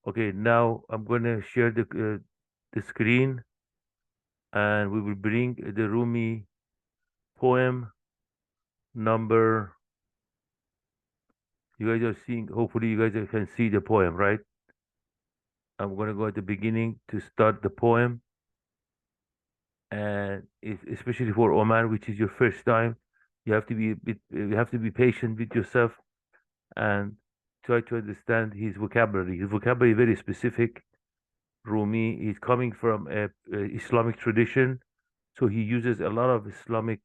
Okay, now I'm going to share the screen, and we will bring the Rumi poem number. You guys are seeing, hopefully, you guys can see the poem, right? I'm going to go at the beginning to start the poem, and especially for Omar, which is your first time, you have to be patient with yourself and try to understand his vocabulary. His vocabulary is very specific. Rumi is coming from a Islamic tradition, so he uses a lot of Islamic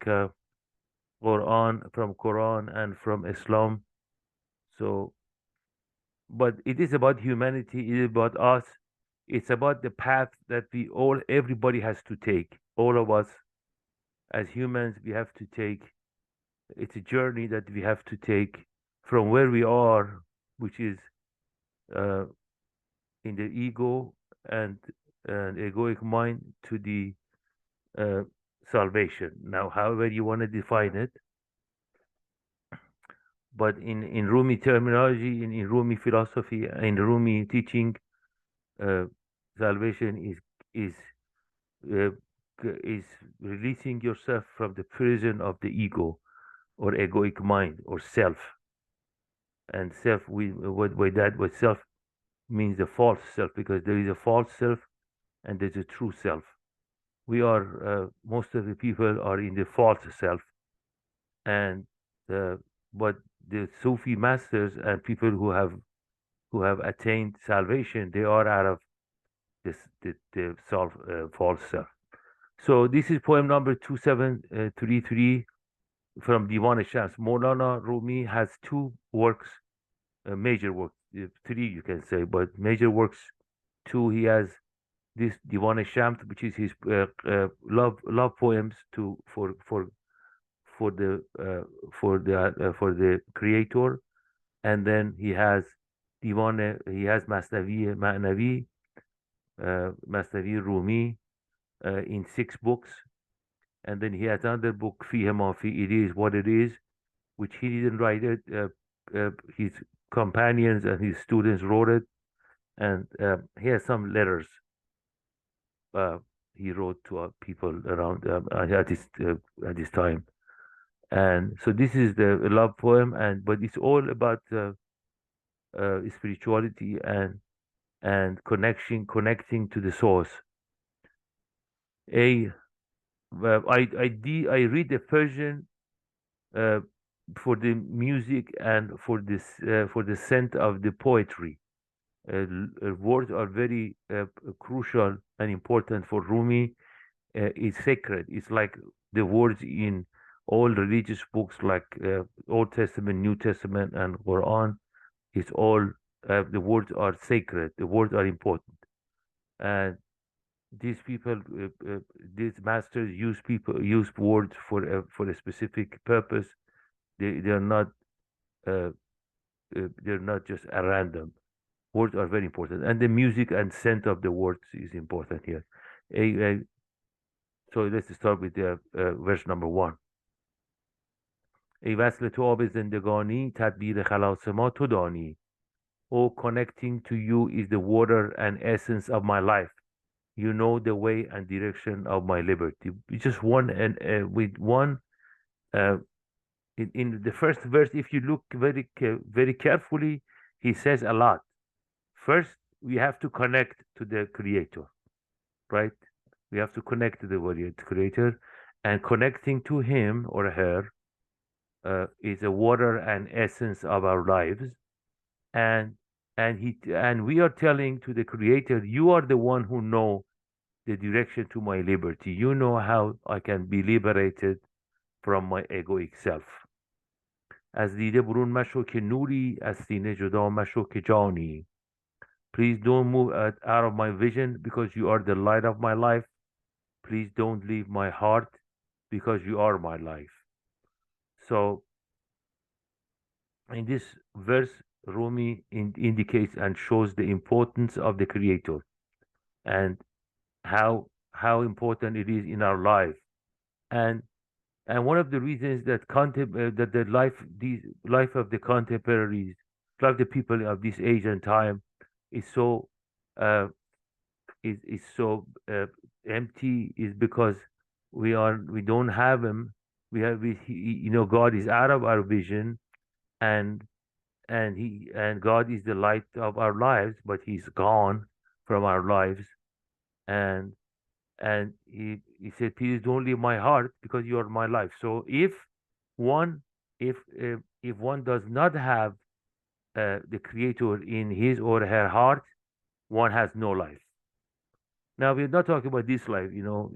Quran and from Islam. So, but it is about humanity. It is about us. It's about the path that everybody has to take. All of us as humans, we have to take. It's a journey that we have to take from where we are, which is uh, in the ego and egoic mind, to the uh, salvation. Now, however you want to define it, but in Rumi terminology, in Rumi philosophy, in Rumi teaching, uh, salvation is uh, is releasing yourself from the prison of the ego or egoic mind or self. And self, what self means, the false self, because there is a false self and there's a true self. We are most of the people are in the false self, and uh, but the Sufi masters and people who have attained salvation, they are out of the false self. So this is poem number 2733 from Divan Shams. Maulana Rumi has two works, major works, three you can say, but major works two. He has this Divan Shams, which is his love poems to for the for the creator, and then he has Masnavi Rumi in six books, and then he has another book, Fihi Mafi, It Is What It Is, which he didn't write it. His companions and his students wrote it, and he has some letters uh, he wrote to people around at this time. And so this is the love poem, and but it's all about spirituality and connecting to the source. A I read the Persian uh, for the music and for the scent of the poetry. Words are very crucial and important for Rumi. It's sacred. It's like the words in all religious books, like Old Testament, New Testament, and Quran. It's all the words are sacred. The words are important, and these people, these masters use words for a specific purpose. They're not uh, they're not just a random. Words are very important, and the music and scent of the words is important here. A, a, so let's start with the verse number one. ای وصل تو آب زندگانی تدبیر خلاص ما تو دانی. Oh, connecting to you is the water and essence of my life. You know the way and direction of my liberty. Just one and with one uh, in the first verse, if you look very carefully, he says a lot. First, we have to connect to the Creator, right? We have to connect to the Creator, and connecting to Him or her is a water and essence of our lives, and and we are telling to the Creator, you are the one who know the direction to my liberty. You know how I can be liberated from my egoic self. از دیده برون مشو که نوری از سینه جدا مشو که جانی. Please don't move out of my vision because you are the light of my life. Please don't leave my heart because you are my life. So in this verse, Rumi indicates and shows the importance of the Creator and how important it is in our life. And one of the reasons that that the life of the contemporaries, like the people of this age and time, is so uh, is so empty is because we don't have him. God is out of our vision, and and God is the light of our lives, but he's gone from our lives. And and he said, please don't leave my heart because you are my life. So one if one does not have the creator in his or her heart, one has no life. Now, we're not talking about this life.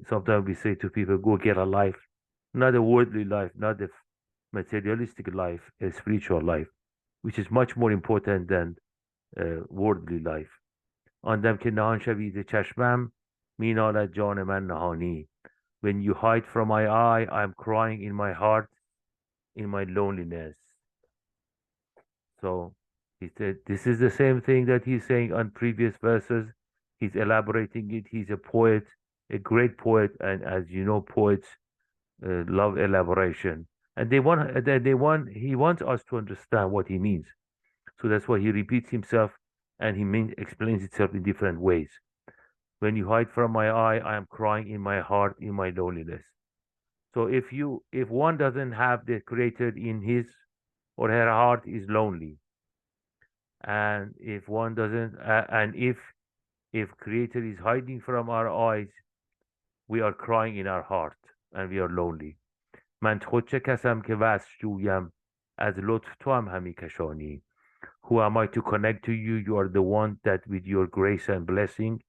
Sometimes we say to people, go get a life, not a worldly life, not a materialistic life, a spiritual life, which is much more important than worldly life. آندم که نهان شوید چشمم مینالد جان من نهانی. When you hide from my eye, I'm crying in my heart, in my loneliness. So he said, this is the same thing that he's saying on previous verses. He's elaborating it. He's a poet, a great poet, and as you know, poets love elaboration, and he wants us to understand what he means. So that's why he repeats himself, and explains itself in different ways. When you hide from my eye, I am crying in my heart, in my loneliness. So if one doesn't have the creator in his or her heart, is lonely. And if one doesn't and if creator is hiding from our eyes, we are crying in our heart and we are lonely. من خود چه کسم که وصل جویم از لطف تو هم همی کشانی. Who am I to connect to you? You are the one that with your grace and blessing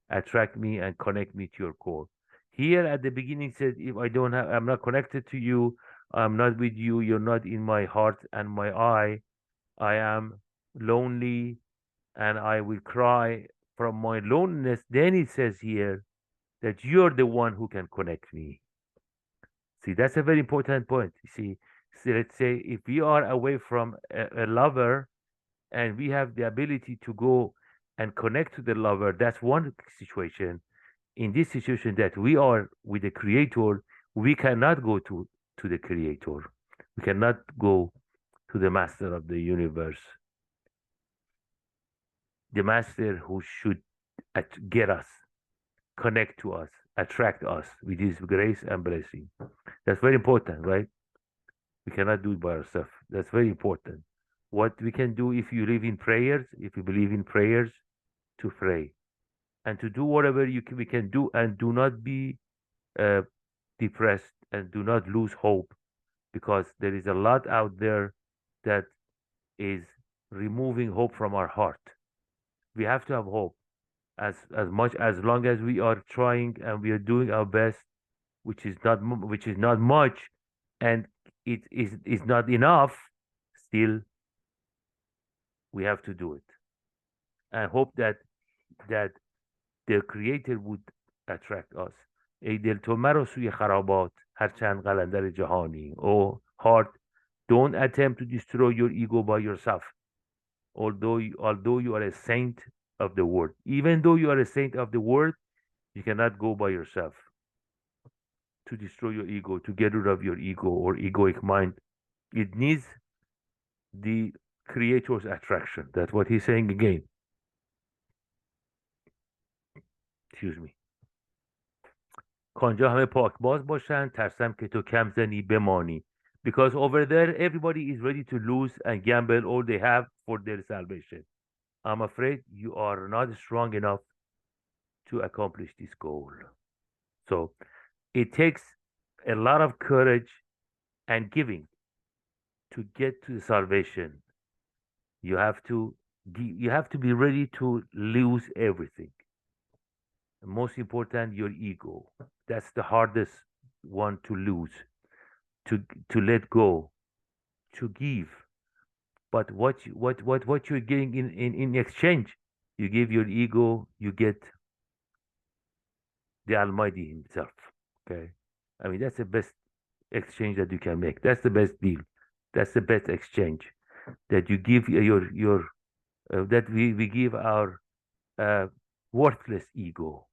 attract me and connect me to your core. Here at the beginning says, if I'm not connected to you, I'm not with you, you're not in my heart and my eye, I am lonely and I will cry from my loneliness. Then it says here that you're the one who can connect me. See, that's a very important point. You see, so let's say if we are away from a lover and we have the ability to go and connect to the lover, that's one situation. In this situation that we are with the creator, we cannot go to the creator. We cannot go to the master of the universe, the master who should get us, connect to us, attract us with his grace and blessing. That's very important, right? We cannot do it by ourselves. That's very important. What we can do, if you live in prayers, if you believe in prayers, to pray and to do whatever we can do, and do not be uh, depressed and do not lose hope, because there is a lot out there that is removing hope from our heart. We have to have hope as long as we are trying and we are doing our best, which is not much, and it is not enough. Still, we have to do it and hope that the creator would attract us. ای دل تو مرا سوی خرابات هرچند قلندر جهانی. Oh heart, don't attempt to destroy your ego by yourself. Although you are a saint of the world, even though you are a saint of the world, you cannot go by yourself to destroy your ego, to get rid of your ego or egoic mind. It needs the creator's attraction. That's what he's saying again. Excuse me. کانجا همه پاک باز باشن، ترسم که تو کم زنی بمانی. Because over there everybody is ready to lose and gamble all they have for their salvation. I'm afraid you are not strong enough to accomplish this goal. So it takes a lot of courage and giving to get to salvation. You have to be ready to lose everything. And most important, your ego. That's the hardest one to lose, to let go, to give. But what you're getting in exchange, you give your ego, you get the Almighty Himself. Okay, I mean that's the best exchange that you can make. That's the best deal. That's the best exchange, that you give your that we give our worthless ego,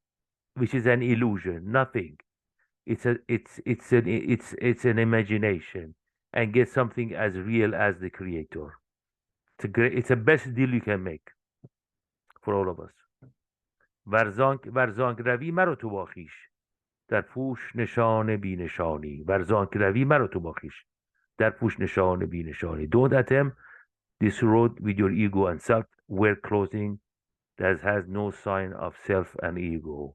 which is an illusion, nothing. It's an imagination, and get something as real as the creator. It's a best deal you can make for all of us. ورزانک روی مرا تو با خویش در پوش نشان بی نشانی. ورزانک روی مرا تو با خویش در پوش نشان بی نشانی. Don't attempt this road with your ego and self. Wear clothing that has no sign of self and ego.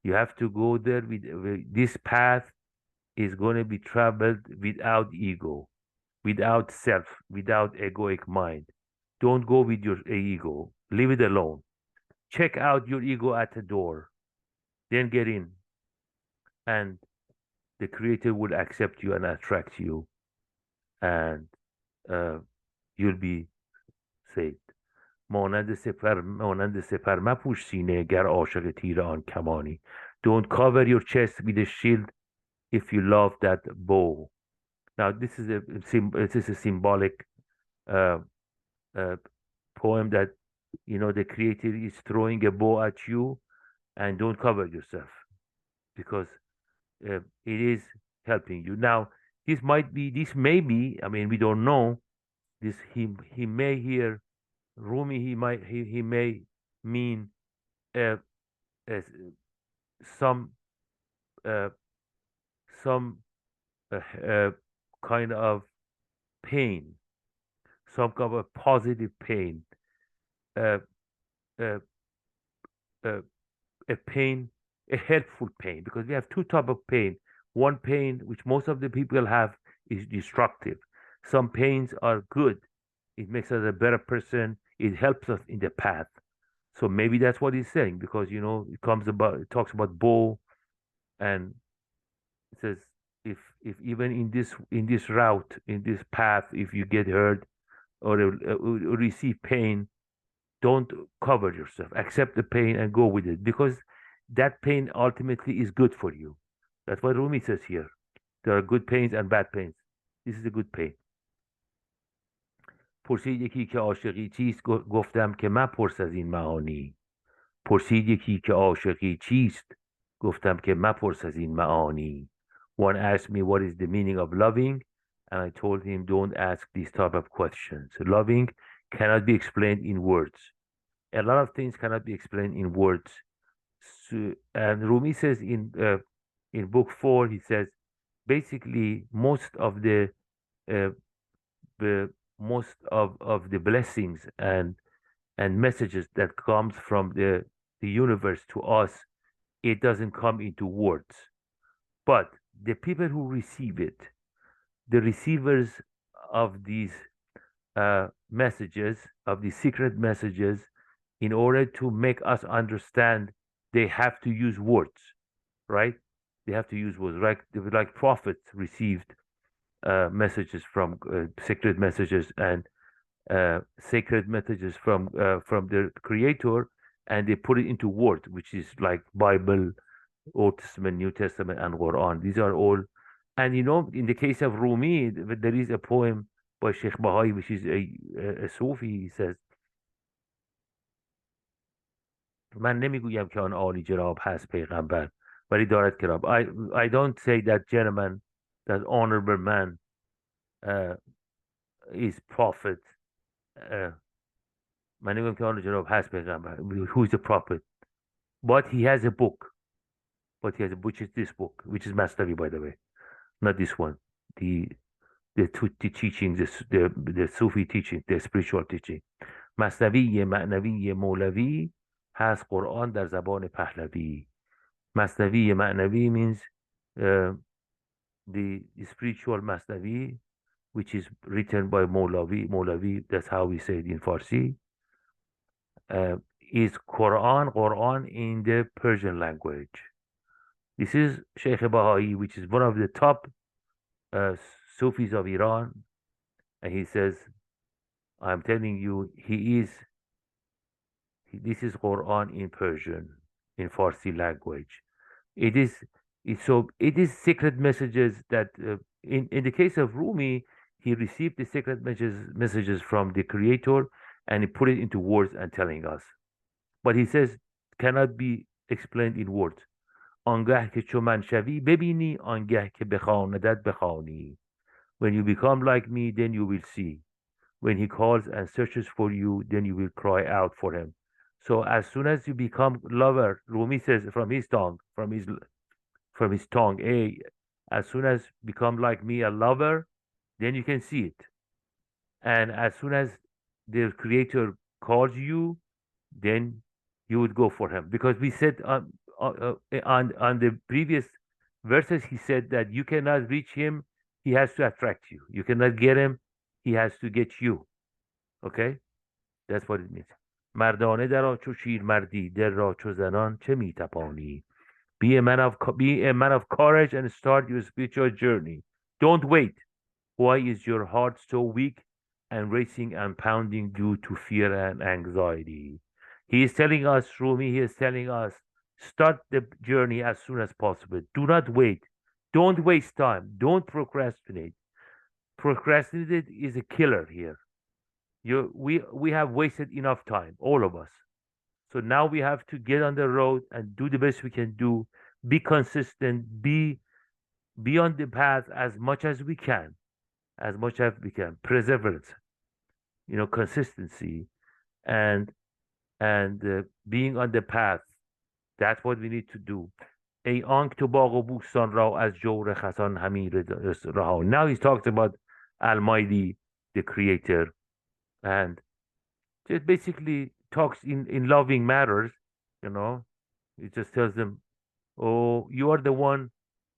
You have to go there with this path is going to be traveled without ego, without self, without egoic mind. Don't go with your ego. Leave it alone. Check out your ego at the door. Then get in. And the Creator will accept you and attract you. And you'll be saved. مانند سپر مپوش سینه گر عاشق تیر آن کمانی. Don't cover your chest with a shield if you love that bow. Now this is a symbolic poem that the Creator is throwing a bow at you, and don't cover yourself because it is helping you. Now this may be, I mean, we don't know this. He may hear Rumi. He may mean uh, some kind of pain, some kind of positive pain, uh, uh, a pain, a helpful pain, because we have two types of pain. One pain, which most of the people have, is destructive. Some pains are good. It makes us a better person. It helps us in the path. So maybe that's what he's saying, because it talks about bow, and it says if even in this route, in this path, if you get hurt or receive pain, don't cover yourself. Accept the pain and go with it, because that pain ultimately is good for you. That's what Rumi says here. There are good pains and bad pains. This is a good pain. پرسید یکی که عاشقی چیست گفتم که مپرس از این معانی. پرسید یکی که عاشقی چیست گفتم که مپرس از این معانی. One asked me what is the meaning of loving, and I told him don't ask these type of questions. Loving cannot be explained in words. A lot of things cannot be explained in words. So, and Rumi says in book 4, he says basically most of the blessings and messages that comes from the universe to us, it doesn't come into words. But the people who receive it, the receivers of these messages, of these secret messages, in order to make us understand, they have to use words, right? They have to use words. Like prophets received messages from secret messages and sacred messages from the Creator, and they put it into words, which is like Bible, Old Testament, New Testament, and Quran. These are all, and in the case of Rumi, there is a poem by Sheikh Bahai, which is a Sufi. He says, من نمیگویم که آن عالی جناب هست پیغمبر ولی دارد کرام. I don't say that gentleman, that honorable man is prophet. من نمیگویم که آن جناب هست پیغمبر. Who is the prophet? But he has a book. Which is this book, which is Masnavi, by the way, not this one. The teaching, the Sufi teaching, the spiritual teaching. مصنوی معنوی مولوی هست قرآن در زبان پهلوی. مصنوی معنوی means the spiritual Masnavi, which is written by Molavi, that's how we say it in Farsi, is Quran in the Persian language. This is Sheikh Bahai, which is one of the top Sufis of Iran, and he says, I'm telling you, this is Quran in Persian, in Farsi language. It is secret messages that, in the case of Rumi, he received the secret messages from the Creator, and he put it into words and telling us. But he says, cannot be explained in words. آنگه که چو من شوی ببینی آنگه که بخواندت بخوانی. When you become like me, then you will see. When he calls and searches for you, then you will cry out for him. So as soon as you become lover, Rumi says from his tongue, hey, as soon as become like me a lover, then you can see it. And as soon as the creator calls you, then you would go for him. Because we said on the previous verses, he said that you cannot reach him, he has to attract you. You cannot get him, he has to get you. Okay? That's what it means. مردانه درا چو شیر مردی دل را چو زنان چه میتپانی. Be a man of courage and start your spiritual journey. Don't wait. Why is your heart so weak and racing and pounding due to fear and anxiety? He is telling us, Rumi, he is telling us, start the journey as soon as possible. Do not wait. Don't waste time. Don't procrastinate. Procrastinate is a killer here. We have wasted enough time, all of us. So now we have to get on the road and do the best we can do. Be consistent. Be on the path as much as we can, as much as we can. Perseverance, consistency, and being on the path. That's what we need to do. ای آنک تو باغ و بوستان را از جور خسان همین رها. Now he's talked about Almighty, the Creator, and it basically talks in loving matters. It just tells them, oh, you are the one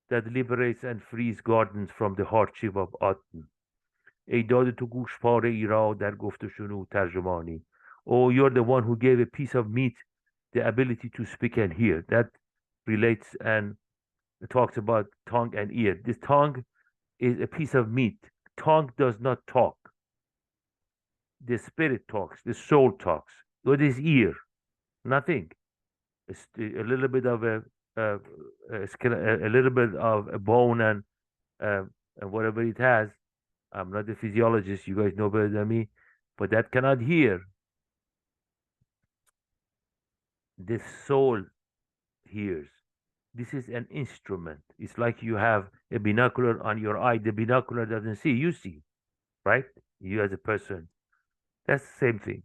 that liberates and frees gardens from the hardship of autumn. ای داده تو گوش پاره ای را در گفت و شنود ترجمانی. Oh, you're the one who gave a piece of meat the ability to speak and hear. That relates and talks about tongue and ear. This tongue is a piece of meat. Tongue does not talk. The spirit talks. The soul talks. What is ear? Nothing. It's a little bit of a little bit of a bone and whatever it has. I'm not a physiologist. You guys know better than me, but that cannot hear. The soul hears. This is an instrument. It's like you have a binocular on your eye. The binocular doesn't see. You see, right? You as a person. That's the same thing.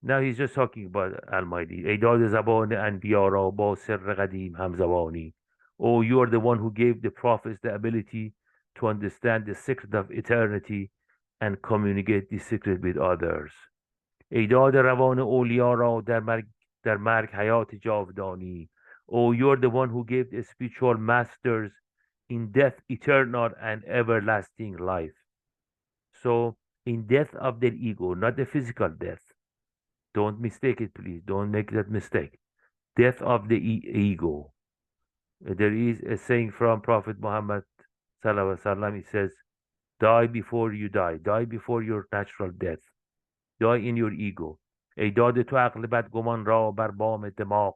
Now he's just talking about Almighty. ای داد زبان انبیا را با سر قدیم همزبانی. Oh, you are the one who gave the prophets the ability to understand the secret of eternity and communicate the secret with others. ای داد روان اولیا را در مرگ حیات جاودانی. Oh, you're the one who gave the spiritual masters in death eternal and everlasting life. So, in death of their ego, not the physical death. Don't mistake it, please. Don't make that mistake. Death of the ego. There is a saying from Prophet Muhammad sallallahu alaihi wasallam. It says, "Die before you die. Die before your natural death. Die in your ego." ای داده تو عقل بدگمان را بر بام دماغ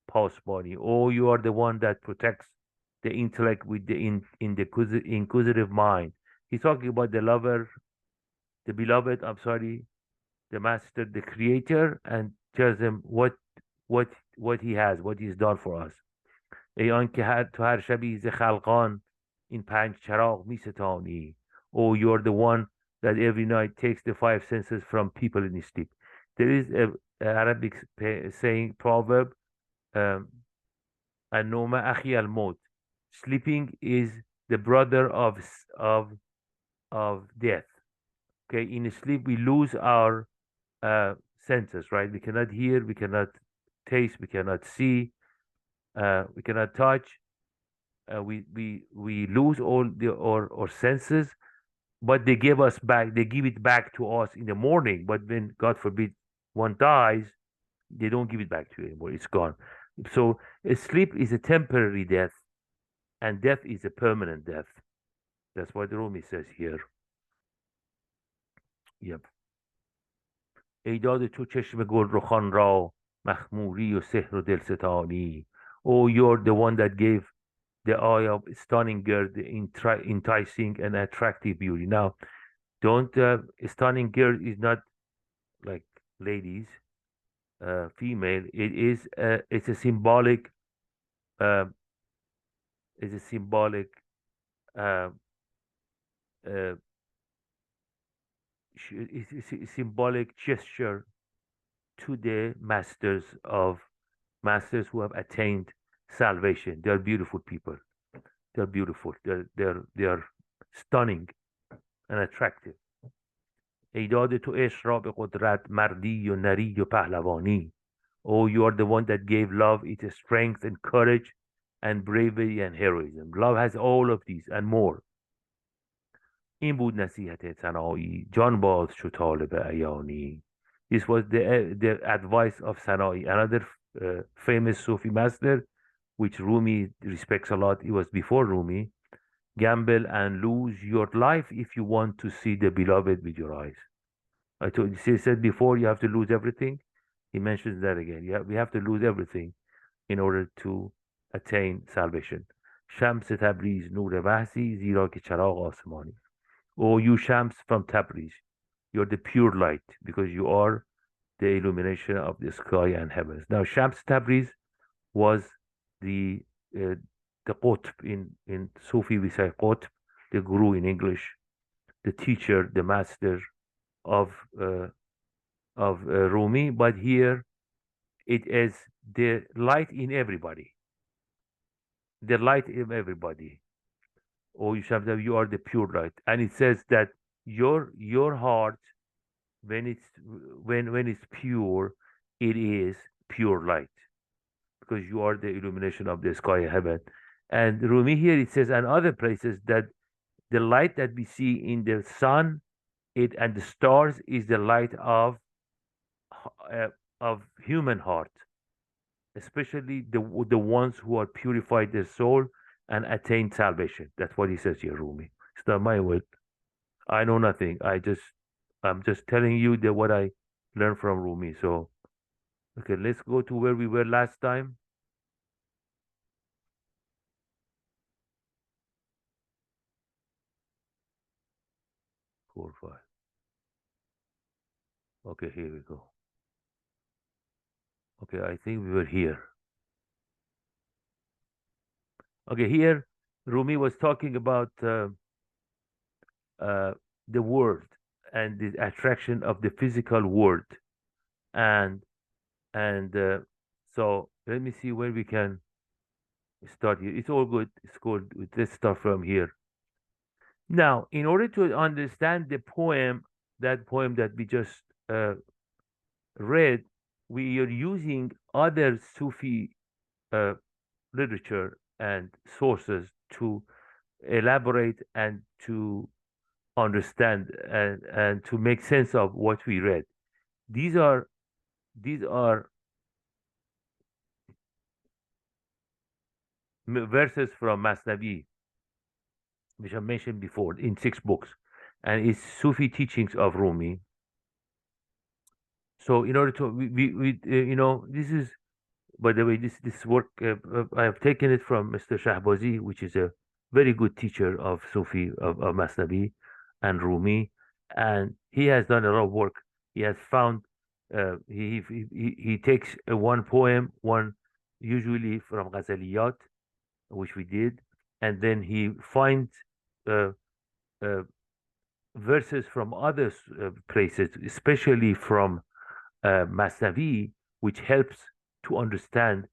پاسبانی. Oh, you are the one that protects the intellect with the inquisitive mind. He's talking about the lover, the beloved, I'm sorry, the master, the creator, and tells them what he has, what he's done for us. ای آن که تو هر شبی ز خلقان این پنج چراغ می ستانی. Oh, you're the one that every night takes the five senses from people in his sleep. There is a Arabic saying, proverb, "Anoma akhi al maut." Sleeping is the brother of death. Okay, in sleep we lose our senses, right? We cannot hear, we cannot taste, we cannot see, we cannot touch. We lose all our senses, but they give us back. They give it back to us in the morning. But when, God forbid, one dies, they don't give it back to you anymore. It's gone. So sleep is a temporary death, and death is a permanent death. That's what Rumi says here. Yep. ای داده تو چشم گل رخان را مخموری و سحر و دلستانی. Oh, you're the one that gave the eye of stunning girl the enticing and attractive beauty. Now, don't stunning girl is not like ladies, female. It's a symbolic uh, it's a symbolic uh, uh, it's a symbolic gesture to the masters who have attained salvation. They are beautiful people. They're beautiful. They are stunning and attractive. ای داده تو عشق را به قدرت مردی و نری و پهلوانی. Oh, you are the one that gave love its strength and courage and bravery and heroism. Love has all of these and more. این بود نصیحت سنایی جان باز شو طالب عیانی. This was the advice of Sanai, another famous Sufi master, which Rumi respects a lot. It was before Rumi. Gamble and lose your life if you want to see the beloved with your eyes. I told you, he said before you have to lose everything. He mentions that again. We have to lose everything in order to attain salvation. شمس تبریز نور وحسی زیرا که چراغ آسمانی. Oh, you Shams from Tabriz, you're the pure light because you are the illumination of the sky and heavens. Now, Shams Tabriz was the Qutb in Sufi. We say Qutb, the guru in English, the teacher, the master of Rumi. But here, it is the light in everybody. The light in everybody. Oh, you are the pure light, and it says that your heart, when it's pure, it is pure light because you are the illumination of the sky and heaven. And Rumi here it says and other places that the light that we see in the sun, it and the stars is the light of human heart, especially the ones who are purified their soul and attain salvation. That's what he says here, Rumi. It's not my word. I know nothing. I'm just telling you that what I learned from Rumi. So, okay, let's go to where we were last time. Four, five. Okay, here we go. Okay, I think we were here. Okay, here Rumi was talking about the world and the attraction of the physical world, and so let me see where we can start here. It's all good. It's good. Let's start from here. Now, in order to understand the poem, that poem that we just read, we are using other Sufi literature and sources to elaborate and to understand and to make sense of what we read. These are verses from Masnavi, which I mentioned before in 6 books, and it's Sufi teachings of Rumi. So in order to this is, by the way, this work I have taken it from Mr. Shahbazi, which is a very good teacher of Sufi of Masnavi and Rumi, and he has done a lot of work. He has found he takes one poem, one usually from Ghazaliyat, which we did, and then he finds uh, uh, verses from other places, especially from Masnavi, which helps to understand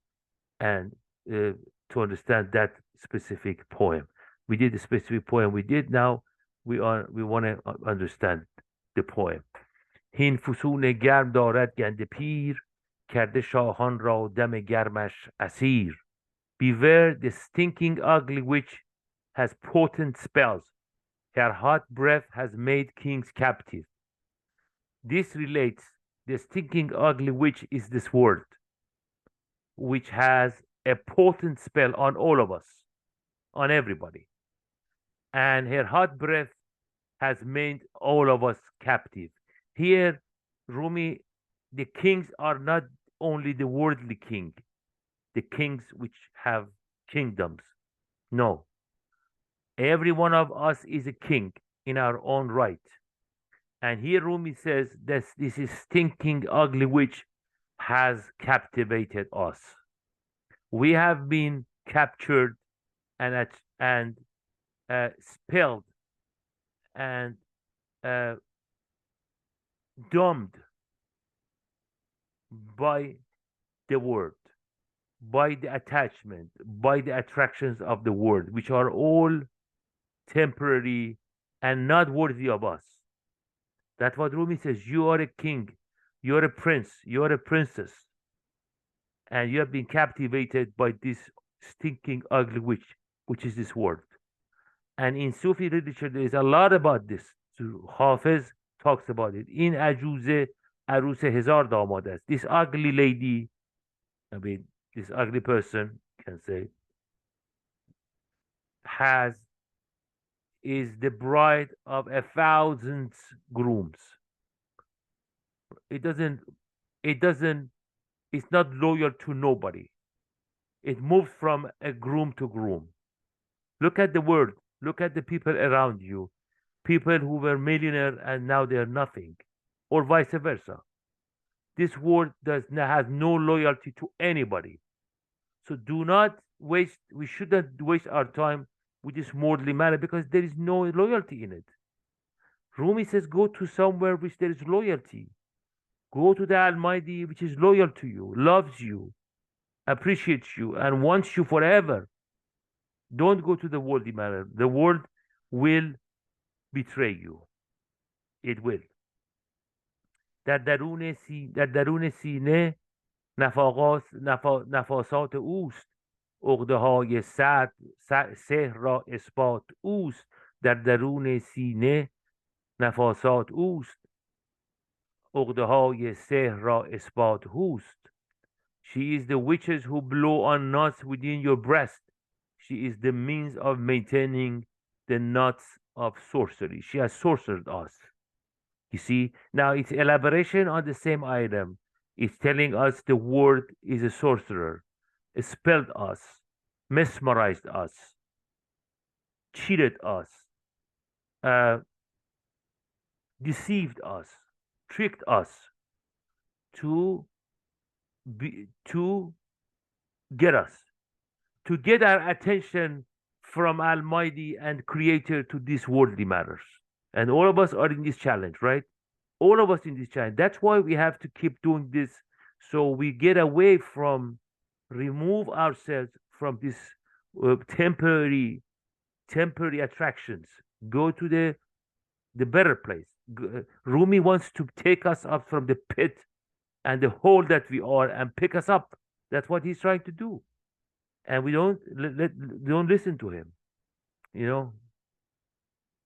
and to understand that specific poem. We did a specific poem. We did now. We want to understand the poem. هین فسون گرم دارد گند پیر کرده شاهان را دم گرمش اسیر. Beware the stinking ugly witch has potent spells. Her hot breath has made kings captive. This relates, the stinking ugly witch is this word, which has a potent spell on all of us, on everybody. And her hot breath has made all of us captive. Here, Rumi, the kings are not only the worldly king, the kings which have kingdoms. No. Every one of us is a king in our own right. And here Rumi says that this is stinking ugly witch has captivated us. We have been captured and spelled and doomed by the word, by the attachment, by the attractions of the world, which are all temporary and not worthy of us. That's what Rumi says. You are a king, you are a prince, you are a princess, and you have been captivated by this stinking, ugly witch, which is this world. And in Sufi literature, there is a lot about this. So Hafiz talks about it. In Ajuze Aruse Hezar Damad است. This ugly lady, I mean, this ugly person, can say, has is the bride of 1,000 grooms. It doesn't, it doesn't, it's not loyal to nobody. It moves from a groom to groom. Look at the world. Look at the people around you. People who were millionaire and now they're nothing, or vice versa. This world has no loyalty to anybody. So do not waste. We shouldn't waste our time with this worldly matter because there is no loyalty in it. Rumi says, go to somewhere which there is loyalty. Go to the Almighty, which is loyal to you, loves you, appreciates you, and wants you forever. Don't go to the worldly matter. The world will betray you. It will. در درون سینه نفاسات اوست. عقده های سحر را اثبات اوست. در درون سینه نفاسات اوست. عقده های سحر را اثبات اوست. She is the witches who blow on knots within your breast. She is the means of maintaining the knots of sorcery. She has sorcered us. You see, now it's elaboration on the same item. It's telling us the word is a sorcerer, spelled us, mesmerized us, cheated us, deceived us, tricked us to get us, to get our attention from Almighty and Creator to these worldly matters. And all of us are in this challenge, right? All of us in this challenge. That's why we have to keep doing this, so we get away from, remove ourselves from this temporary attractions. Go to the better place. Rumi wants to take us up from the pit and the hole that we are and pick us up. That's what he's trying to do, and we don't listen to him. You know,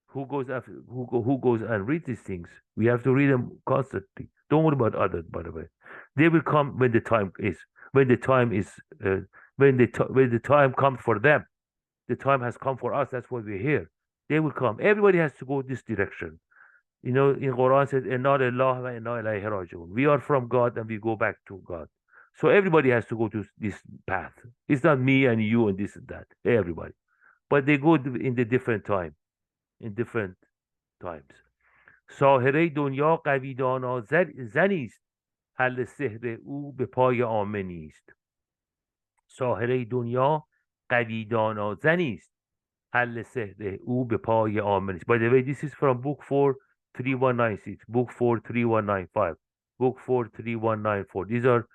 who goes after who goes and reads these things? We have to read them constantly. Don't worry about others, by the way. They will come when the time is. When the time is. When the time comes for them. The time has come for us. That's why we're here. They will come. Everybody has to go this direction. You know, in Quran says, "Inna lillahi wa inna ilayhi raji'un." We are from God and we go back to God. So everybody has to go to this path. It's not me and you and this and that. Everybody, but they go in the different time, in different times. ساحره دنیا قوی دانا زنی است. حل سحر او به پای عامه نیست. ساحره دنیا قوی دانا زنی است. حل سحر او به پای عامه نیست. By the way, this is from book 4, 3196, book 4, 3195, book 4, 3194. These are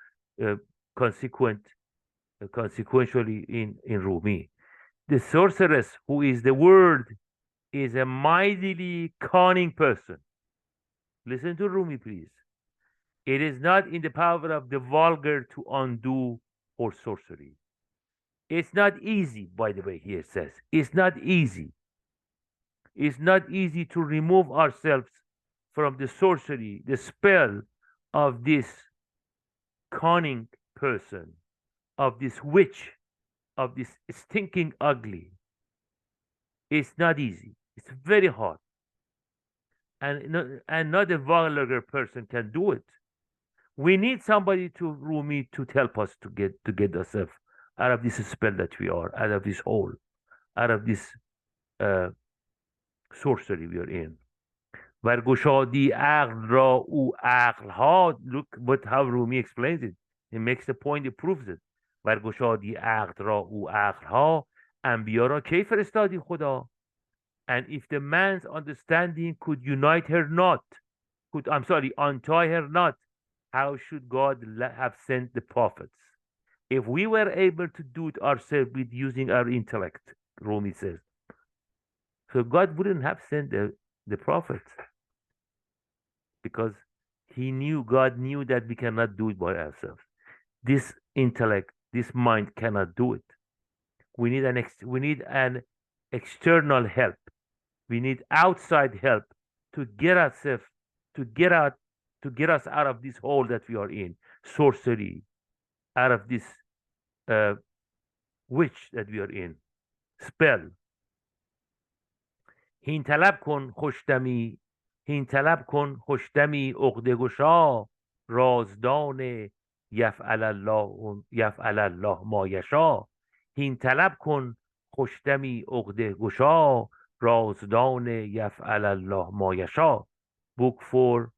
consequentially in Rumi. The sorceress, who is the word, is a mightily cunning person. Listen to Rumi, please. It is not in the power of the vulgar to undo her sorcery. It's not easy, by the way, here says. It's not easy. It's not easy to remove ourselves from the sorcery, the spell of this cunning person, of this witch, of this stinking ugly. It's not easy. It's very hard. And not a vulgar person can do it. We need somebody to Rumi to help us to get ourselves out of this spell that we are, out of this hole, out of this sorcery we are in. ورگشادی عقل را او عقل ها. Look what how Rumi explains it. He makes the point, he proves it. ورگشادی عقل را او عقل ها. انبیا را کی فرستادی خدا. And if the man's understanding could unite her not, untie her not, how should God have sent the prophets? If we were able to do it ourselves with using our intellect, Rumi says, so God wouldn't have sent the prophets because God knew that we cannot do it by ourselves. This intellect, this mind cannot do it. We need an external help. We need outside help to get ourselves to get out to get us out of this hole that we are in, sorcery, out of this uh, witch that we are in, spell. هین طلب کن خوشدمی هین طلب کن خوشدمی عقده گشا رازدان یفعل الله ما یشا هین طلب کن خوشدمی عقده گشا رازدان یفعل الله ما یشا. Book 4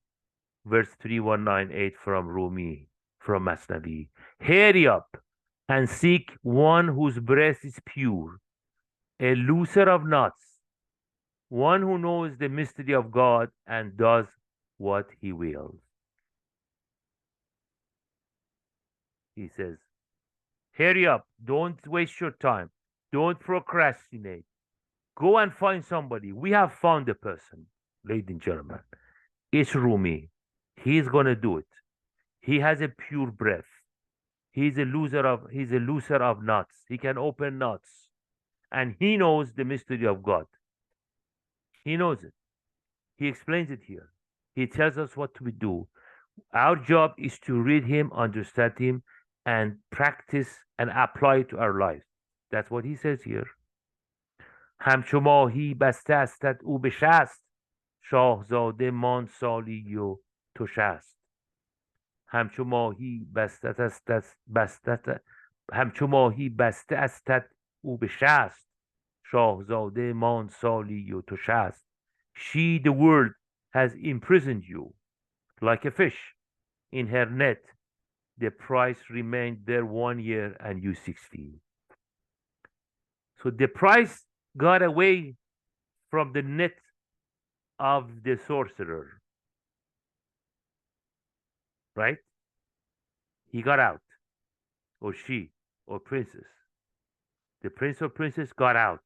verse 3198 from Rumi, from Masnavi. Hurry up and seek one whose breast is pure, a looser of knots, one who knows the mystery of God and does what he wills. He says, hurry up, don't waste your time, don't procrastinate. Go and find somebody. We have found a person, ladies and gentlemen. It's Rumi. He's gonna do it. He has a pure breath. He's a looser of knots. He can open knots. And he knows the mystery of God. He knows it. He explains it here. He tells us what to do. Our job is to read him, understand him, and practice and apply it to our lives. That's what he says here. همچو ماهی بسته استت او به شست شاهزاده ماند سالی و تو شست همچو ماهی همچو ماهی بسته استت او به شست شاهزاده ماند سالی و تو شست. She, the world, has imprisoned you like a fish in her net. The price remained there 1 year and you 16. So the price got away from the net of the sorcerer, right? He got out, or she, or princess. The prince or princess got out,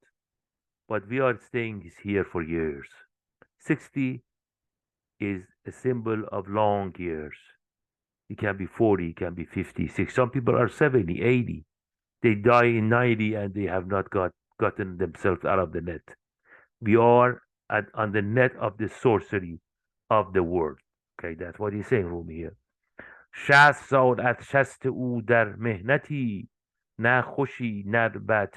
but we are staying here for years. 60 is a symbol of long years. It can be 40, it can be 56. Some people are 70, 80. They die in 90 and they have not gotten themselves out of the net. We are on the net of the sorcery of the world. Okay, that's what he's saying, Rumi here. 60 سال از شست او در مهنتی نه خوشی نه بر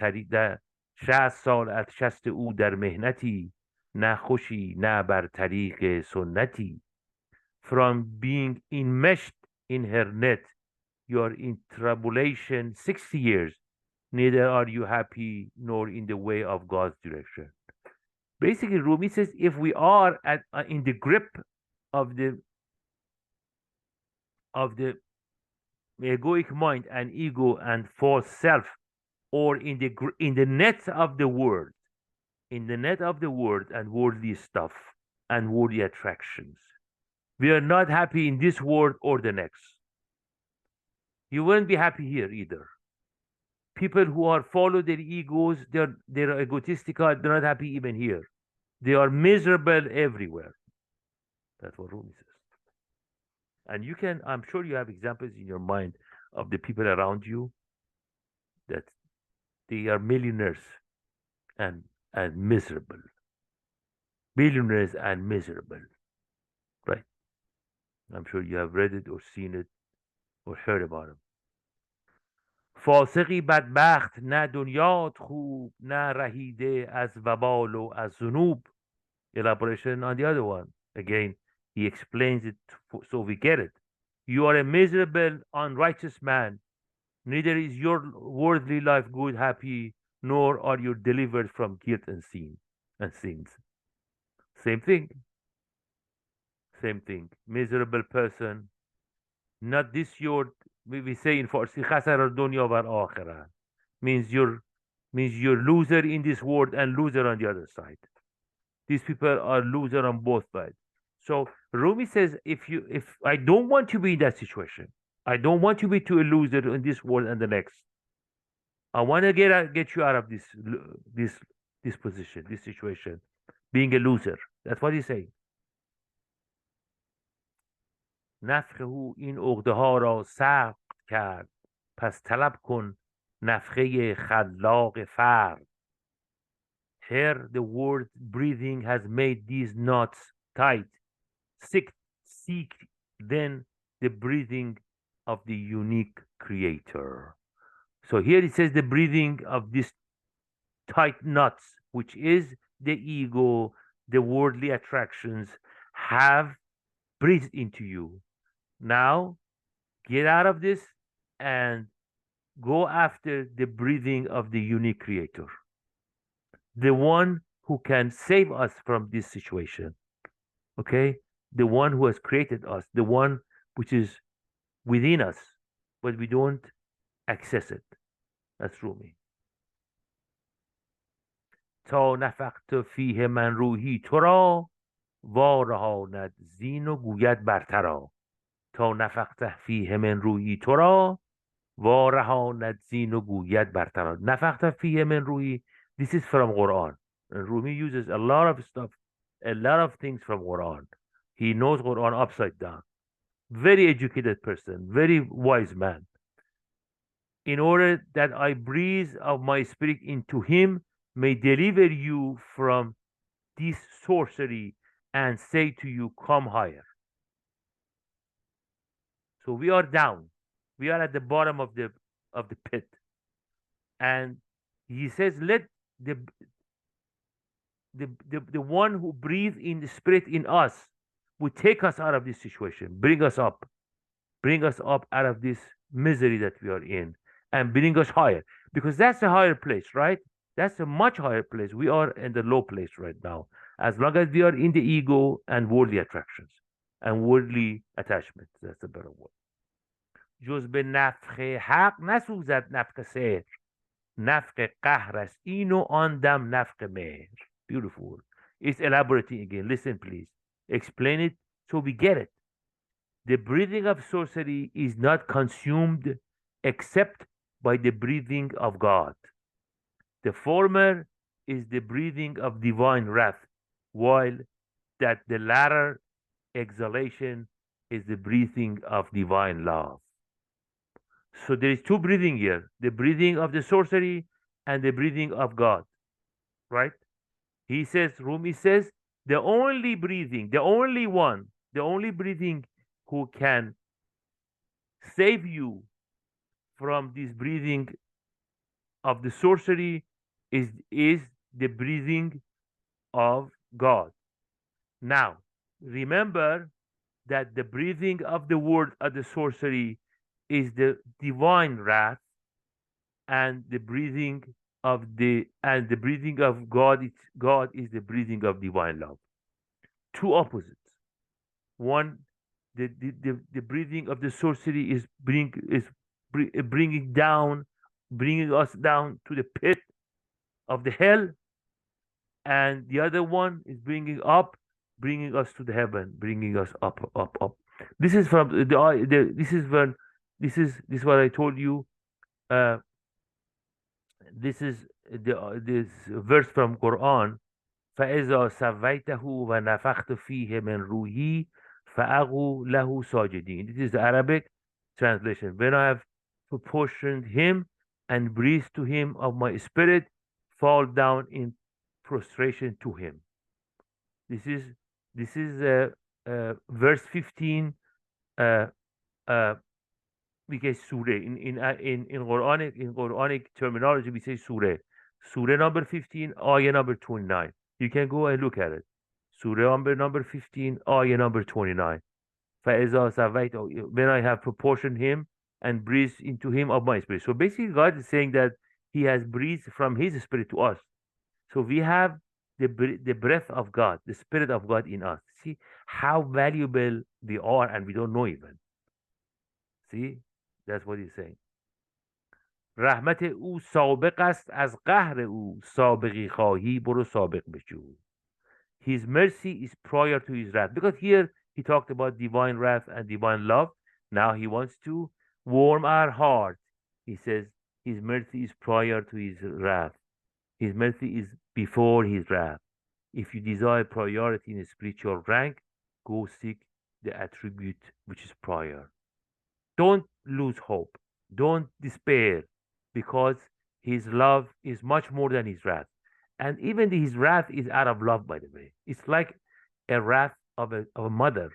60 سال از شست او در مهنتی نه خوشی نه بر طریق سنتی. From being enmeshed in her net, you are in tribulation 60 years. Neither are you happy nor in the way of God's direction. Basically, Rumi says if we are in the grip of the egoic mind and ego and false self, or in the net of the world, and worldly stuff and worldly attractions, we are not happy in this world or the next. You won't be happy here either. People who are follow their egos, they're egotistical, they're not happy even here. They are miserable everywhere. That's what Rumi says. And you can, I'm sure you have examples in your mind of the people around you that they are millionaires and miserable. Billionaires and miserable. Right? I'm sure you have read it or seen it or heard about them. فاسقی بدبخت نه دنیات خوب نه رهیده از وبال و از ذنوب. Elaboration on the other one. Again, he explains it so we get it. You are a miserable, unrighteous man. Neither is your worldly life good, happy, nor are you delivered from guilt and sin and sins. Same thing. Same thing. Miserable person. Not this your, we say in Farsi, khasar dunya var akhirah. Means you're loser in this world and loser on the other side. These people are loser on both sides. So Rumi says, if I don't want to be in that situation, I don't want to be to a loser in this world and the next. I want to get you out of this this position, this situation, being a loser. That's what he's saying. نفخه او این عقده ها را سخت کرد پس طلب کن نفخه خلاق فرد. Here the word breathing has made these knots tight. Seek then the breathing of the unique creator. So here it says the breathing of these tight knots, which is the ego, the worldly attractions, have breathed into you. Now get out of this and go after the breathing of the unique creator, the one who can save us from this situation. Okay? The one who has created us, the one which is within us, but we don't access it. That's Rumi. تا نفخت فیه من روحی تو را وارهاند زین و گوید برترا. تا نفخت فیه من روحی تو را وارهاند زین و گوید برترا. نفخت فیه من روحی, this is from Quran. Rumi uses a lot of stuff, a lot of things from Quran. He knows Quran upside down. Very educated person, very wise man. In order that I breathe of my spirit into him, may deliver you from this sorcery and say to you, come higher. So we are down. We are at the bottom of the pit. And he says, let the one who breathes in the spirit in us will take us out of this situation, bring us up out of this misery that we are in, and bring us higher. Because that's a higher place, right? That's a much higher place. We are in the low place right now. As long as we are in the ego and worldly attractions and worldly attachments. That's a better word. جز به نفخ حق نسوزد نفخ سحر. نفخ قهر است این و آن دم نفخ مهر. Beautiful. It's elaborating again. Listen, please. Explain it so we get it. The breathing of sorcery is not consumed except by the breathing of God. The former is the breathing of divine wrath, while that the latter exhalation is the breathing of divine love. So there is two breathing here, the breathing of the sorcery and the breathing of God, right? He says, Rumi says, the only breathing, the only one, the only breathing who can save you from this breathing of the sorcery is the breathing of God. Now, remember that the breathing of the word of the sorcery is the divine wrath, and the breathing of God is the breathing of divine love. Two opposites. One, the breathing of the sorcery is bringing us down to the pit of the hell, and the other one is bringing us to the heaven, bringing us up. This is from this is what I told you. This is this verse from Quran. فَإِذَا سَوَّيْتَهُ وَنَفَخْتُ فِيهِ مِنْ رُوحِي فَأَقُوا لَهُ سَاجِدِينَ. This is the Arabic translation. When I have proportioned him and breathed to him of my spirit, fall down in prostration to him. This is verse 15. We get surah in Quranic terminology. We say surah number 15, ayah number 29. You can go and look at it. Surah number 15, ayah number 29. فَإِذَا سَوَّيْتَهُ, when I have proportioned him and breathed into him of my spirit. So basically, God is saying that He has breathed from His spirit to us. So we have the breath of God, the spirit of God in us. See how valuable we are, and we don't know even. See, that's what He's saying. رحمت او سابق است از قهر او، سابقی خواهی برو سابق بجو. His mercy is prior to his wrath. Because here he talked about divine wrath and divine love. Now he wants to warm our heart. He says his mercy is prior to his wrath. His mercy is before his wrath. If you desire priority in a spiritual rank, go seek the attribute which is prior. Don't lose hope. Don't despair because his love is much more than his wrath. And even his wrath is out of love, by the way. It's like a wrath of a mother.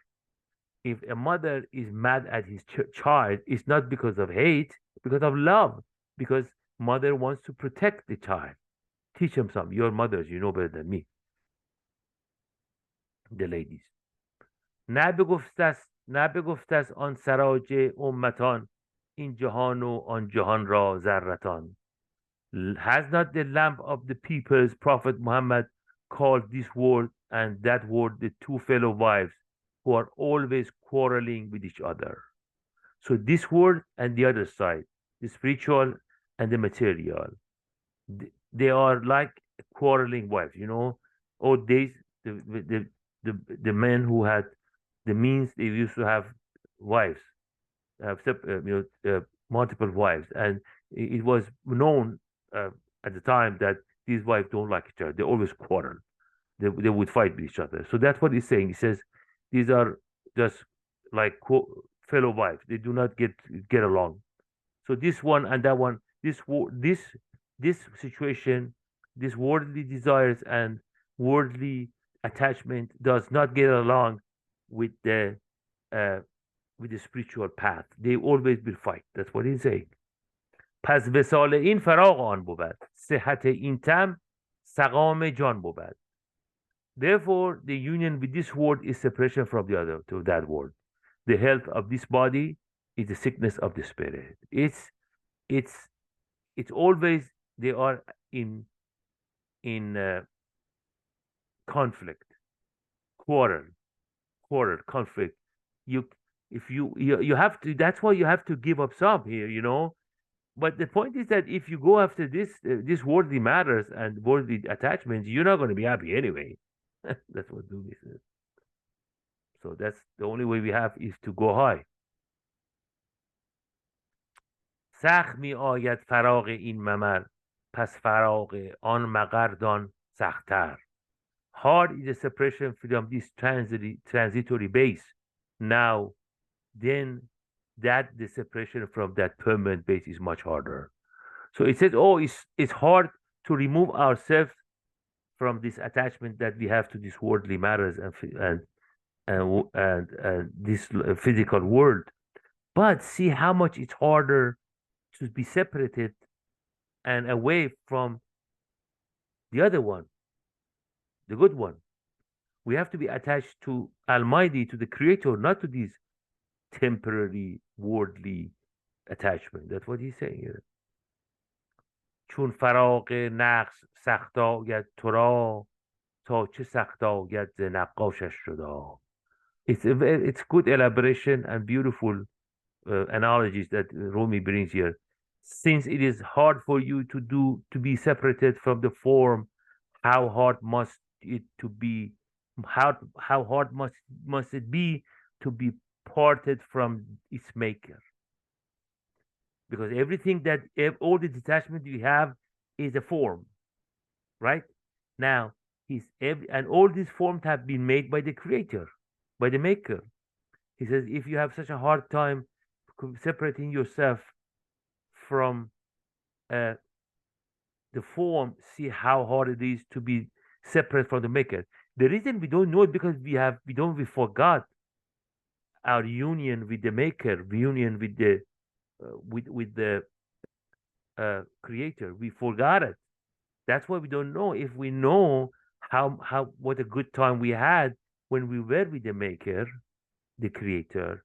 If a mother is mad at his child, it's not because of hate, because of love, because mother wants to protect the child. Teach them some. Your mothers, you know better than me, the ladies. نه بگفته است آن سراج امتان این جهان و آن جهان را ذرتان. Has not the lamp of the people's Prophet Muhammad called this world and that world the two fellow wives who are always quarreling with each other? So this world and the other side, the spiritual and the material, they are like quarreling wives. You know, old days, the men who had the means, they used to have wives, have multiple wives, and it was known at the time that these wives don't like each other. They always quarrel. They would fight with each other. So that's what he's saying. He says these are just like fellow wives. They do not get along. So this one and that one, this situation, this worldly desires and worldly attachment does not get along with the uh, with the spiritual path. They always will fight. That's what he's saying. پس وصال این فراق آن بود. صحت این تم سقام جان بود. Therefore, the union with this world is separation from the other, to that world. The health of this body is the sickness of the spirit. It's always they are in conflict, quarrel, conflict. You have to. That's why you have to give up some here, you know. But the point is that if you go after this worldly matters and worldly attachments, you're not going to be happy anyway. That's what Rumi says. So that's the only way we have is to go high. سخت می آید فراق این ممر پس فراق آن مقردان سختتر. Hard is the separation from this transitory base. Now, then that the separation from that permanent base is much harder. So it says, oh, it's hard to remove ourselves from this attachment that we have to this worldly matters and this physical world. But see how much it's harder to be separated and away from the other one, the good one. We have to be attached to Almighty, to the Creator, not to these temporary worldly attachment. That's what he's saying here. چون فراق نقص سخت آید تو را تا چه سخت آید ز نقاشش جدا. It's good elaboration and beautiful analogies that Rumi brings here. Since it is hard for you to be separated from the form, how hard must it to be? How hard must it be to be parted from its maker? Because everything that all the detachment you have is a form, right? Now and all these forms have been made by the Creator, by the Maker. He says if you have such a hard time separating yourself from the form, see how hard it is to be separate from the Maker. The reason we don't know it because we forgot our union with the Maker, union with the Creator. We forgot it. That's why we don't know. If we know what a good time we had when we were with the Maker, the Creator,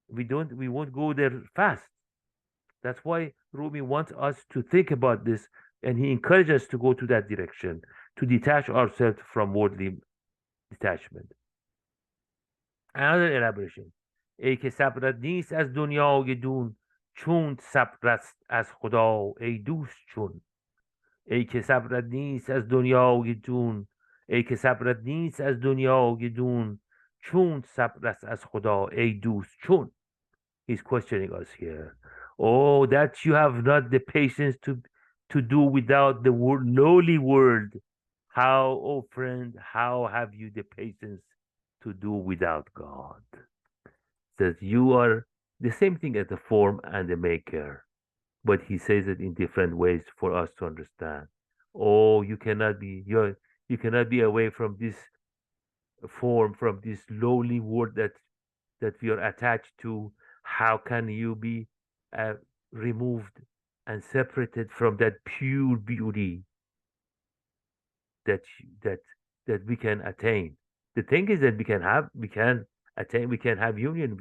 we won't go there fast. That's why Rumi wants us to think about this, and he encourages us to go to that direction, to detach ourselves from worldly detachment. Another elaboration. ای که صبرت نیست از دنیای دون چون صبر است از خدا ای دوست چون. ای که صبرت نیست از دنیای دون ای که صبرت نیست از دنیای دون، چون صبر است از خدا ای دوست چون. He's questioning us here. Oh, that you have not the patience to do without the lowly word. How, oh friend, how have you the patience to do without God? That you are the same thing as the form and the maker, but he says it in different ways for us to understand. Oh, you cannot be away from this form, from this lowly word that we are attached to. How can you be uh, removed and separated from that pure beauty that that that we can attain? The thing is that we can attain, we can have union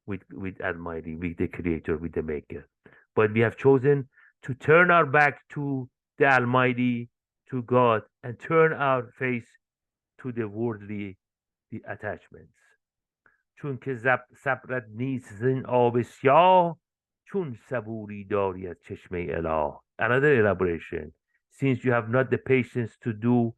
with Almighty, with the Creator, with the Maker. But we have chosen to turn our back to the Almighty, to God, and turn our face to the worldly the attachments. چون که صبرت نیست زین آب سیاه، چون صبوری داری از چشمه اله. Another elaboration. Since you have not the patience to do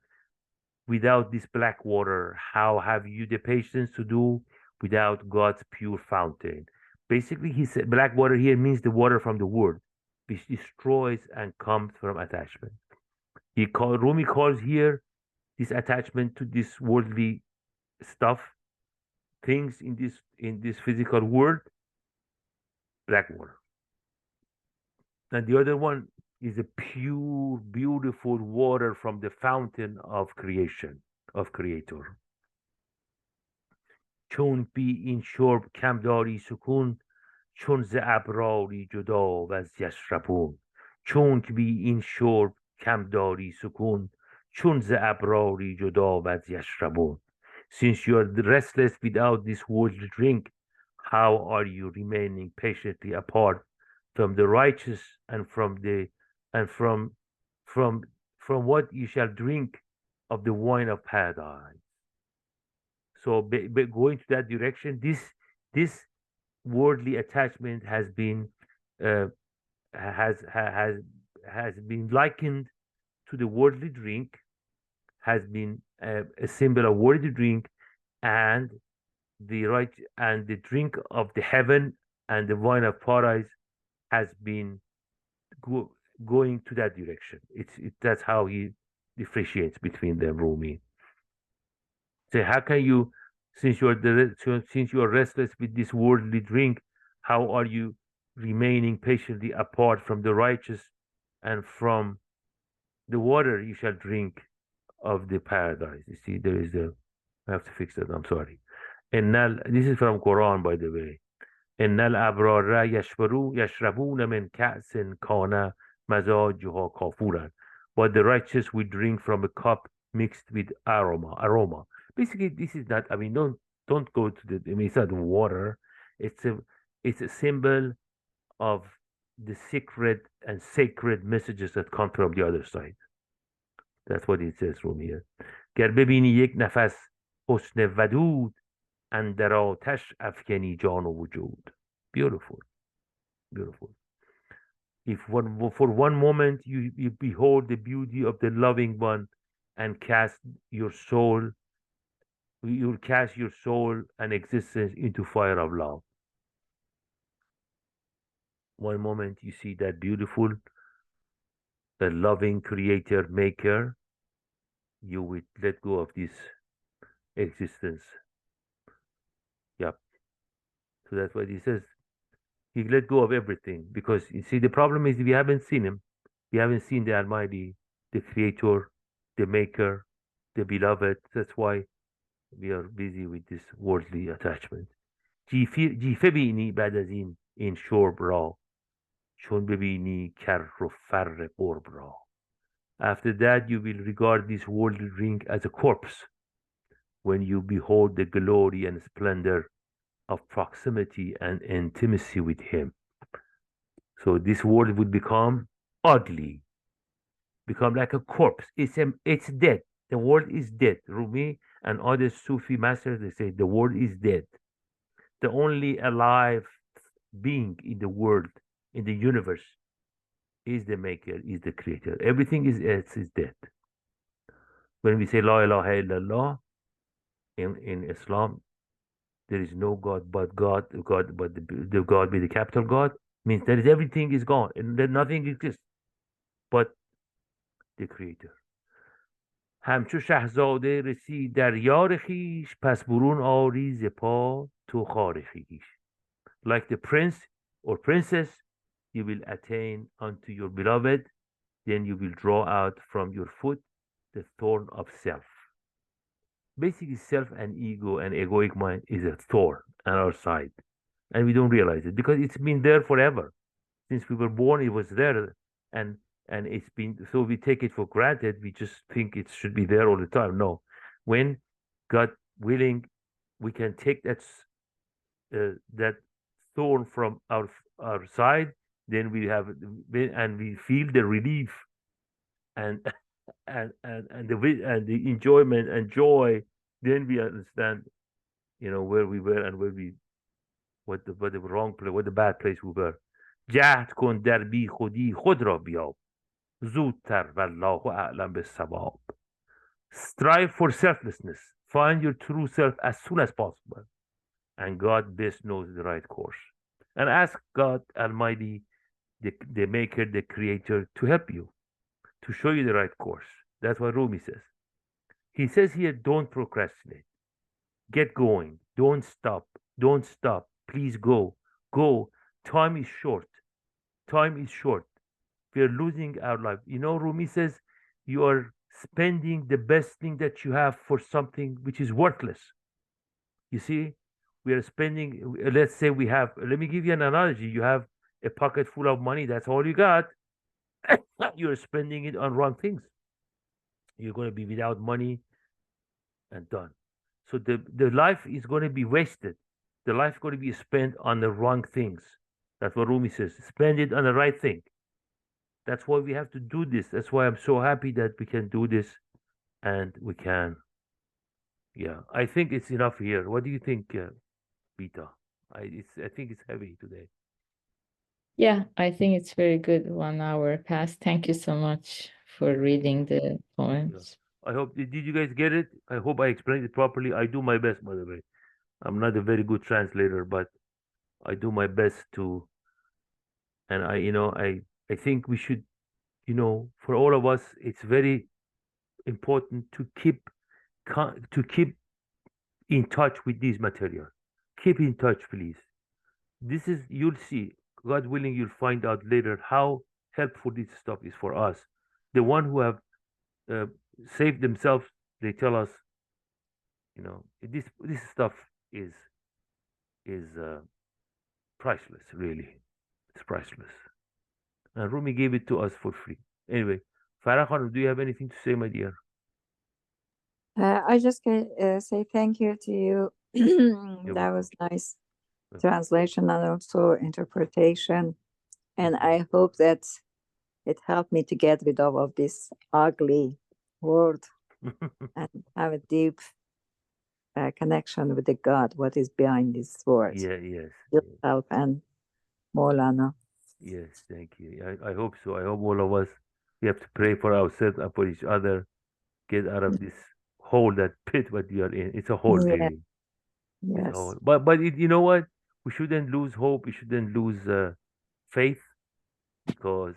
without this black water, how have you the patience to do without God's pure fountain? Basically, he said black water here means the water from the word, which destroys and comes from attachment. Rumi calls here this attachment to this worldly stuff, things in this physical world, black water. And the other one is a pure, beautiful water from the fountain of creation, of Creator. چون بی این شرب کم داری سکون، چون ز ابراری جدا و از یشربون. چون بی این شرب کم داری سکون، چون ز ابراری جدا و از یشربون. Since you are restless without this worldly drink, how are you remaining patiently apart from the righteous and from what you shall drink of the wine of paradise? So going to that direction, this worldly attachment has been uh, has been likened to the worldly drink, has been a symbol of worldly drink, and the drink of the heaven and the wine of paradise has been going to that direction. That's how he differentiates between them, Rumi. So how can you, since you are restless with this worldly drink, how are you remaining patiently apart from the righteous and from the water you shall drink of the paradise? You see, there is the, I have to fix that. I'm sorry. And now this is from Quran, by the way. إن الأبرار يشربون من كأس كان مزاجها كافورا. But the righteous will drink from a cup mixed with aroma. Basically, this is not. I mean, don't go to the. I mean, it's not water. It's a symbol of the secret and sacred messages that come from the other side. That's what it says from here. گر ببینی یک نفس حسن ودود، اندر آتش افکنی جان و وجود. Beautiful, beautiful. If for one moment you behold the beauty of the loving one and cast your soul, you'll cast your soul and existence into fire of love. One moment you see that beautiful, the loving creator maker, you will let go of this existence. Yep. So that's what he says. He let go of everything because you see the problem is we haven't seen him. We haven't seen the Almighty, the Creator, the Maker, the Beloved. That's why we are busy with this worldly attachment. جیفه بینی بعد از این شرب را، چون ببینی کر و فر قرب را. After that you will regard this worldly drink as a corpse when you behold the glory and splendor of proximity and intimacy with him. So this world would become ugly, become like a corpse. It's dead. The world is dead. Rumi and other Sufi masters, they say the world is dead. The only alive being in the world, in the universe, is the maker, is the creator. Everything else is dead. When we say La ilaha illallah in Islam, there is no God but God, God but the God with the capital God, means that everything is gone and then nothing exists but the Creator. همچو شهزاده رسید در یار خیش پس برون آری ز پا تو خار خیش. Like the prince or princess, you will attain unto your beloved, then you will draw out from your foot the thorn of self. Basically, self and ego and egoic mind is a thorn on our side. And we don't realize it because it's been there forever. Since we were born, it was there. And it's been, so we take it for granted. We just think it should be there all the time. No. When God willing, we can take that thorn from our side, then we have, and we feel the relief and the enjoyment and joy. Then we understand, where we were and what the wrong place, what the bad place we were. جهد کن در بی خودی خود را بیاب زودتر والله اعلم بالصواب. Strive for selflessness. Find your true self as soon as possible. And God best knows the right course. And ask God Almighty, the Maker, the Creator, to help you, to show you the right course. That's what Rumi says. He says here, don't procrastinate. Get going. Don't stop. Don't stop. Please go. Go. Time is short. Time is short. We are losing our life. Rumi says you are spending the best thing that you have for something which is worthless. You see, we are spending, let's say let me give you an analogy. You have a pocket full of money. That's all you got. You're spending it on wrong things. You're going to be without money and done. So the life is going to be wasted. The life is going to be spent on the wrong things. That's what Rumi says. Spend it on the right thing. That's why we have to do this. That's why I'm so happy that we can do this, and we can. Yeah, I think it's enough here. What do you think, Beta? I think it's heavy today. Yeah, I think it's very good. 1 hour passed. Thank you so much for reading the poems. Yeah. I hope, did you guys get it? I hope I explained it properly. I do my best, by the way. I'm not a very good translator, but I do my best to. And I think we should, for all of us, it's very important to keep in touch with this material. Keep in touch, please. You'll see, God willing, you'll find out later how helpful this stuff is for us. The one who have saved themselves, they tell us, this stuff is priceless, really. It's priceless. And Rumi gave it to us for free. Anyway, Farah Khanum, do you have anything to say, my dear? I just can say thank you to you. That was nice translation and also interpretation. And I hope that it helped me to get rid of this ugly word and have a deep connection with the God, what is behind this word. Yeah, yes. Yourself and Maulana. Yes, thank you. I hope so. I hope all of us, we have to pray for ourselves and for each other, get out of this hole, that pit what we are in. It's a hole, really. Yes. It's a hole. But you know what? We shouldn't lose hope. We shouldn't lose faith, because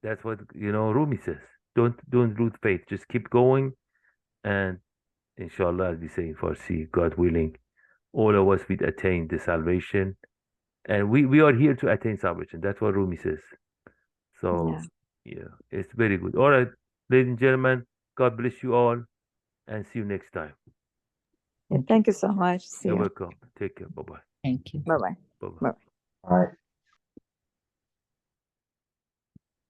that's what Rumi says. Don't lose faith. Just keep going, and inshallah, as we say in Farsi, God willing, all of us will attain the salvation. And we are here to attain salvation. That's what Rumi says. So, yeah, it's very good. All right, ladies and gentlemen, God bless you all, and see you next time. Thank you so much. See You're you. welcome. Take care. Bye-bye. Thank you. Bye-bye. Bye-bye. Bye-bye. All right.